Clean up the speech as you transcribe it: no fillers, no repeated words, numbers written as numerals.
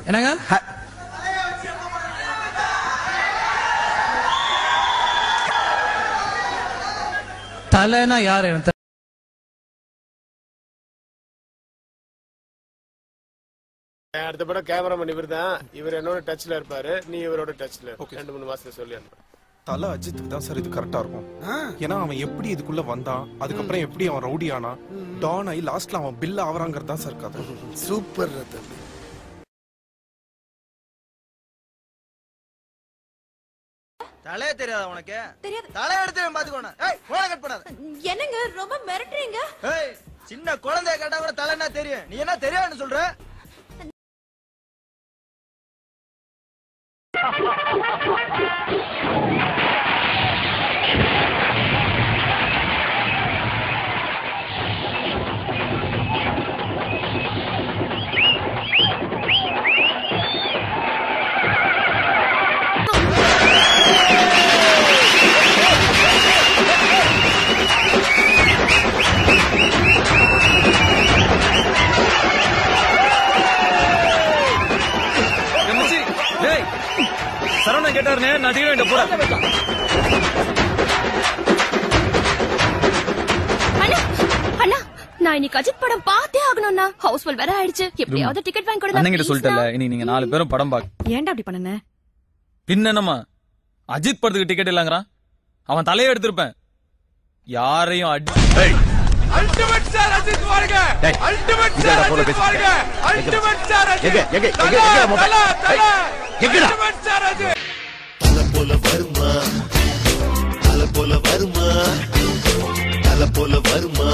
என்னங்க தலைனா யாரு? அடுத்த படம் கேமராமேன் இவர் தான். இவர் என்னோட டச்ல இருப்பாரு, நீ இவரோட டச்ல 2-3 மாசத்துல சொல்லி அனுப்பு. தல அஜித்துக்கு தான் சார் இது கரெக்டா இருக்கும். ஏன்னா அவன் எப்படி இதுக்குள்ள வந்தான், அதுக்கப்புறம் எப்படி அவன் ரவுடி ஆனா, டான் ஆகி லாஸ்ட்ல அவன் பில் ஆவறாங்கிறது தான் சார் கதை. சூப்பர் ரத்தன். தலையே தெரியாதா உனக்கு? தெரியாது. தலைய எடுத்து பாத்துக்கோங்க. ஏய் போன கட் பண்ணாத. என்னங்க ரொம்ப மிரட்டறீங்க? ஏய் சின்ன குழந்தைய கேட்டா கூட தலை என்ன தெரியும்? நீ என்ன தெரியாதுன்னு சொல்ற? சரவணன் கேட்டாருனே, நான் டிக்கெட் வாங்கிட்டு போறேன். அண்ணா நான் இன்னைக்கு அஜித் படம் பார்த்தே ஆகணும்னா. ஹவுஸ்ஃபுல் வேற ஆயிடுச்சு. எப்படியாவது டிக்கெட் வாங்கி கொடுங்க. அண்ணங்கிட்ட சொல்லிட்டல, இனி நீங்க 4 பேரும் படம் பாக்க. ஏன்டா அப்படி பண்ணனே? பின்ன என்னமா அஜித் படத்துக்கு டிக்கெட் இல்லங்கறான். அவன் தலைய எடுத்துறப்பேன். யாரையும் அல்டிமேட் ஸ்டார் அஜித் வாருங்க. அல்டிமேட் ஸ்டார் அஜித் வாருங்க. Ultimate star Ajith. எங்க மொபைல் எங்கடா? Ultimate star Ajith. தல போல வருமா, தல போல வருமா, தல போல வருமா.